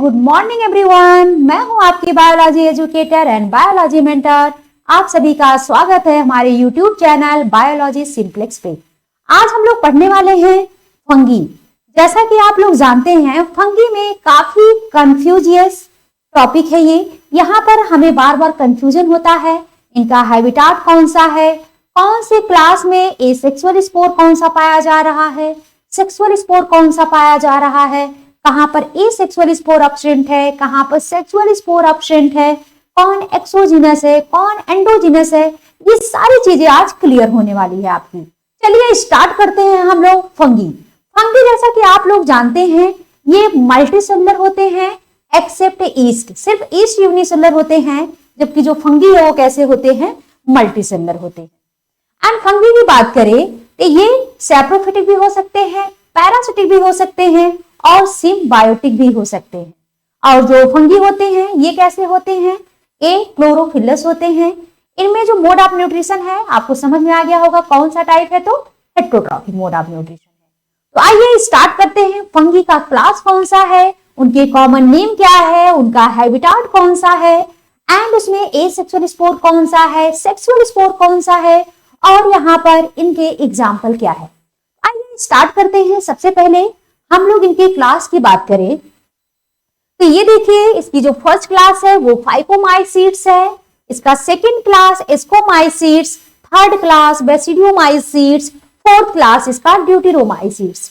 Good morning everyone. मैं हूं आपकी biology educator and biology mentor. आप सभी का स्वागत है हमारे यूट्यूब चैनल बायोलॉजी सिंप्लेक्स पे। आज हम लोग पढ़ने वाले हैं फंगी। जैसा कि आप लोग जानते हैं फंगी में काफी कंफ्यूजियस टॉपिक है ये। यहाँ पर हमें बार बार कंफ्यूजन होता है, इनका हैबिटाट कौन सा है, कौन से क्लास में एसेक्सुअल स्पोर कौन सा पाया जा रहा है, सेक्सुअल स्पोर कौन सा पाया जा रहा है, कहां पर एसेक्सुअल स्पोर एब्सेंट है, कहां पर सेक्सुअल स्पोर एब्सेंट है, कौन एक्सोजिनस है, कौन एंडोजिनस है। ये सारी चीजें आज क्लियर होने वाली है आपकी। चलिए स्टार्ट करते हैं हम लोग फंगी। फंगी जैसा कि आप लोग जानते हैं ये मल्टीसेलुलर होते हैं एक्सेप्ट ईस्ट। सिर्फ ईस्ट यूनिसेलुलर होते हैं, जबकि जो फंगी है वो कैसे होते हैं, मल्टीसेलुलर होते हैं। एंड फंगी की बात करें तो ये सैप्रोफिटिक भी हो सकते हैं, पैरासिटिक भी हो सकते हैं और सिम्बायोटिक भी हो सकते हैं। और जो फंगी होते हैं ये कैसे होते हैं, ए क्लोरोफिलस होते हैं। इनमें जो मोड ऑफ न्यूट्रिशन है आपको समझ में आ गया होगा कौन सा टाइप है, तो हेटेरोट्रॉफिक मोड ऑफ न्यूट्रिशन है। तो आइए स्टार्ट करते हैं। फंगी का क्लास कौन सा है, उनके कॉमन नेम क्या है, उनका हैबिटाट कौन सा है, एंड उसमें एसेक्सुअल स्पोर कौन सा है, सेक्सुअल स्पोर कौन सा है, और यहाँ पर इनके एग्जाम्पल क्या है। आइए स्टार्ट करते हैं। सबसे पहले हम लोग इनके क्लास की बात करें तो ये देखिए इसकी जो फर्स्ट क्लास है वो फाइकोमाइसीट्स है, इसका second class ascomycetes, third class basidiomycetes, fourth class इसका ड्यूटेरोमाइसीट्स।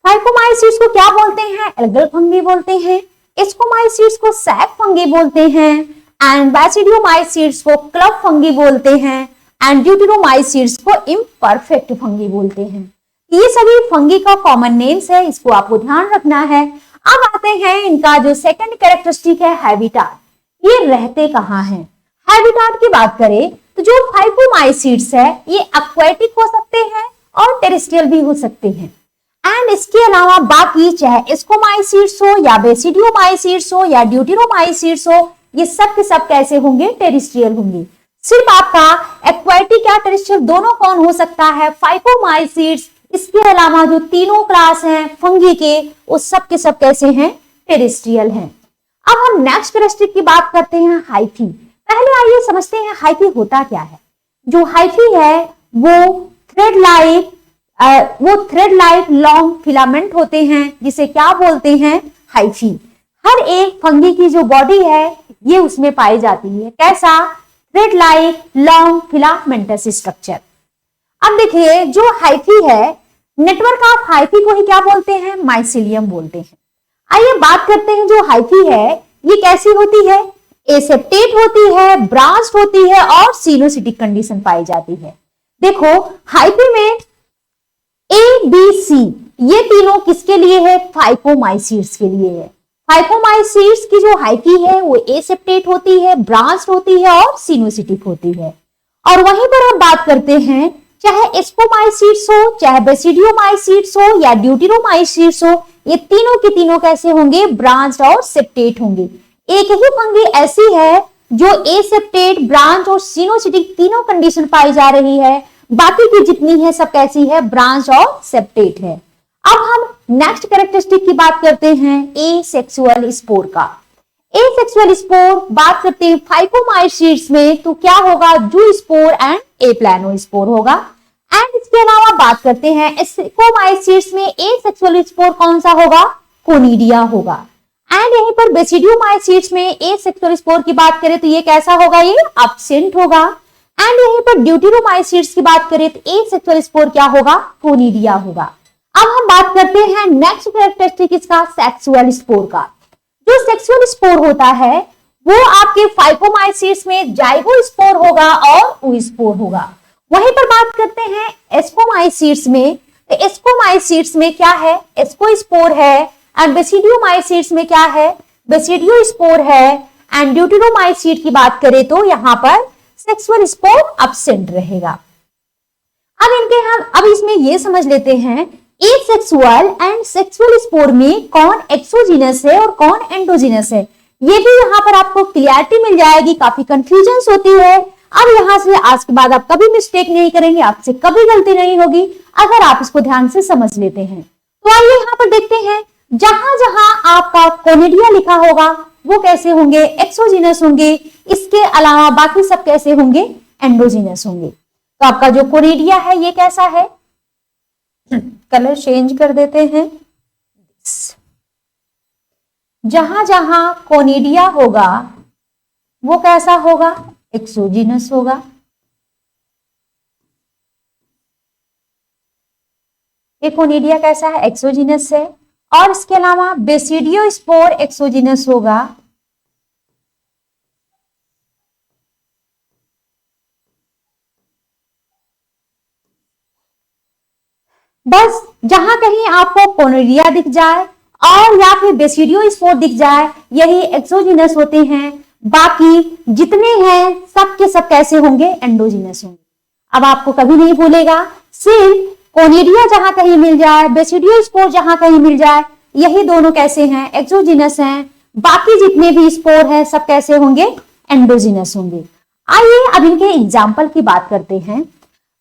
फाइकोमाइसीट्स को क्या बोलते हैं, एल्गल फंगी बोलते हैं, एस्कोमाइसीट्स को सैक फंगी बोलते हैं, एंड बेसिडियोमाइसीट्स को क्लब फंगी बोलते हैं, एंड ड्यूटेरोमाइसीट्स को इम्परफेक्ट फंगी बोलते हैं। ये सभी फंगी का कॉमन नेम्स है, इसको आपको ध्यान रखना है। अब आते हैं इनका जो सेकंड कैरेक्टरिस्टिक है हैबिटाट, ये रहते कहाँ हैं। हैबिटाट की बात करें तो जो फाइकोमाइसीट्स है ये एक्वेटिक हो सकते हैं और टेरेस्ट्रियल भी हो सकते हैं। एंड इसके अलावा बाकी चाहे एस्कोमाइसीट्स हो या बेसिडियोमाइसीट्स हो या ड्यूटेरोमाइसीट्स हो, ये सब के सब कैसे होंगे, टेरेस्ट्रियल होंगे। सिर्फ आपका एक्वेटिक या टेरेस्ट्रियल दोनों कौन हो सकता है, फाइकोमाइसीट्स। इसके अलावा जो तीनों क्लास हैं फंगी के वो सब के सब कैसे हैं, टेरेस्ट्रियल हैं। अब हम नेक्स्ट कैरेक्टरिस्टिक की बात करते हैं हाइफी। पहले आइए समझते हैं हाइफी होता क्या है। जो हाइफी है वो थ्रेड लाइक लॉन्ग फिलामेंट होते हैं, जिसे क्या बोलते हैं, हाइफी। हर एक फंगी की जो बॉडी है ये उसमें पाई जाती है, कैसा, thread like long filamentous structure. अब देखिए जो हाइफी है, नेटवर्क ऑफ हाइफी को ही क्या बोलते हैं, माइसिलियम बोलते हैं। आइए बात करते हैं जो हाइफी है ये कैसी होती है, एसेप्टेट होती है, ब्रांच्ड होती है और सिनोसिटिक कंडीशन पाई जाती है। देखो हाइफी में ए बी सी ये तीनों किसके लिए है, फाइकोमाइसीट्स के लिए है। फाइकोमाइसीट्स की जो हाइफी है वो एसेप्टेट होती है, ब्रांच्ड होती है और सिनोसिटिक होती है। और वहीं पर हम बात करते हैं चाहे एस्कोमाइसीट्स हो, चाहे बेसिडियोमाइसीट्स हो या ड्यूटेरोमाइसीट्स हो, ये तीनों के तीनों कैसे होंगे, ब्रांच्ड और सेप्टेट होंगे। एक ही फंगी ऐसी है जो एसेप्टेट, ब्रांच और सिनोसिटिक तीनों कंडीशन पाई जा रही है, बाकी की जितनी है सब कैसी है, ब्रांच और सेप्टेट है। अब हम नेक्स्ट कैरेक्टरिस्टिक की बात करते हैं एसेक्सुअल स्पोर का। एसेक्सुअल स्पोर बात करते हैं फाइकोमाइसीट्स में तो क्या होगा, जू स्पोर एंड एप्लानो स्पोर होगा। एंड इसके अलावा बात करते हैं एस्कोमाइसीट्स में एसेक्सुअल स्पोर कौन सा होगा, कोनिडिया होगा। एंड यहीं पर बेसिडियोमाइसीट्स में एसेक्सुअल स्पोर की बात करें तो ये कैसा होगा, ये एब्सेंट होगा। एंड यहीं पर ड्यूटेरोमाइसीट्स की बात करें तो एसेक्सुअल स्पोर क्या होगा, कोनिडिया होगा। अब हम बात करते हैं नेक्स्ट कैरेक्टरिस्टिक इसका सेक्सुअल स्पोर का। जो सेक्सुअल स्पोर होता है वो आपके फाइकोमाइसीट्स में जाइगोस्पोर होगा और oospore होगा। वहीं पर बात करते हैं एस्कोमाइसीट्स में, तो एस्कोमाइसीट्स में क्या है, एस्कोस्पोर है। एंड बेसिडियोमाइसीट्स में क्या है, बेसिडियोस्पोर है। एंड ड्यूटेरोमाइसीट की बात करें तो यहाँ पर सेक्सुअल स्पोर एब्सेंट रहेगा। अब इसमें ये समझ लेते हैं एसेक्सुअल एंड सेक्सुअल स्पोर में कौन एक्सोजिनस है और कौन एंडोजिनस है। ये भी यहाँ पर आपको क्लियरिटी मिल जाएगी, काफी कंफ्यूजन होती है। अब यहाँ से आज के बाद आप कभी मिस्टेक नहीं करेंगे, आपसे कभी गलती नहीं होगी अगर आप इसको ध्यान से समझ लेते हैं। तो आइए यहाँ पर देखते हैं जहां जहां आपका कोनिडिया लिखा होगा वो कैसे होंगे, एक्सोजीनस होंगे। इसके अलावा बाकी सब कैसे होंगे, एंडोजीनस होंगे। तो आपका जो कोनिडिया है ये कैसा है, कलर चेंज कर देते हैं। जहां जहां कोनिडिया होगा वो कैसा होगा, एक्सोजीनस होगा। ये कोनिडिया कैसा है, एक्सोजीनस है। और इसके अलावा बेसिडियोस्पोर एक्सोजीनस होगा। बस जहां कहीं आपको कोनिडिया दिख जाए और या फिर बेसिडियोस्पोर दिख जाए, यही एक्सोजीनस होते हैं। बाकी जितने हैं सब के सब कैसे होंगे, एंडोजीनस होंगे। अब आपको कभी नहीं भूलेगा, सिर्फ कोनिडिया जहां कहीं मिल जाए, बेसिडियोस्पोर जहां कहीं मिल जाए, यही दोनों कैसे हैं, एक्सोजीनस हैं। बाकी जितने भी स्पोर हैं सब कैसे होंगे, एंडोजीनस होंगे। आइए अब इनके एग्जाम्पल की बात करते हैं।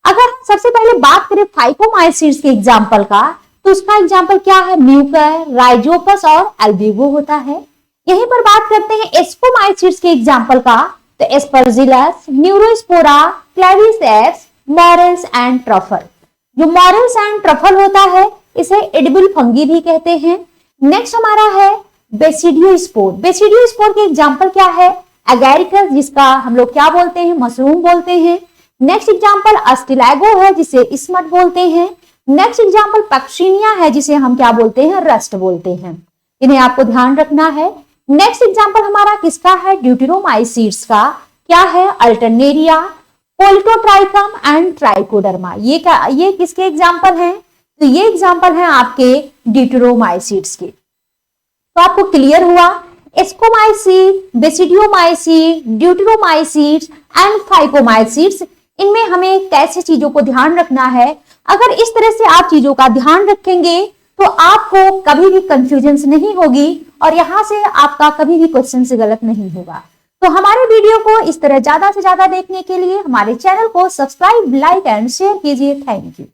अगर सबसे पहले बात करें फाइकोमाइसीट्स के एग्जाम्पल का, तो उसका एग्जाम्पल क्या है, म्यूकर, राइजोपस और एल्ब्यूगो होता है। यहीं पर बात करते हैं एस्कोमाइसीट्स के एग्जाम्पल का, तो Aspergillus, Neurospora, Claviceps, Morales and truffle. जो मॉरेल्स एंड ट्रफल होता है इसे एडिबल फंगी भी कहते हैं। नेक्स्ट हमारा है बेसिडियोस्पोर। बेसिडियोस्पोर के एग्जाम्पल क्या है, एगैरिकस, जिसका हम लोग क्या बोलते हैं, मशरूम बोलते हैं। नेक्स्ट एग्जाम्पल अस्टिलैगो है, जिसे स्मट बोलते हैं। नेक्स्ट एग्जाम्पल पैक्सीनिया है, जिसे हम क्या बोलते हैं, रस्ट बोलते हैं। इन्हें आपको ध्यान रखना है। नेक्स्ट एग्जाम्पल हमारा किसका है, ड्यूटेरोमाइसीट्स का। क्या है, अल्टरनेरिया, पोलिटोट्राइकम एंड ट्राइकोडर्मा। ये किसके एग्जाम्पल हैं, तो ये एग्जाम्पल हैं आपके ड्यूटेरोमाइसीट्स के। तो आपको क्लियर हुआ, एस्कोमाइसीट, बेसिडियोमाइसीट, ड्यूटेरोमाइसीट्स एंड फाइकोमाइसीट्स, इनमें हमें कैसे चीजों को ध्यान रखना है। अगर इस तरह से आप चीजों का ध्यान रखेंगे तो आपको कभी भी कंफ्यूजन नहीं होगी और यहां से आपका कभी भी क्वेश्चन से गलत नहीं होगा। तो हमारे वीडियो को इस तरह ज्यादा से ज्यादा देखने के लिए हमारे चैनल को सब्सक्राइब, लाइक एंड शेयर कीजिए। Thank you.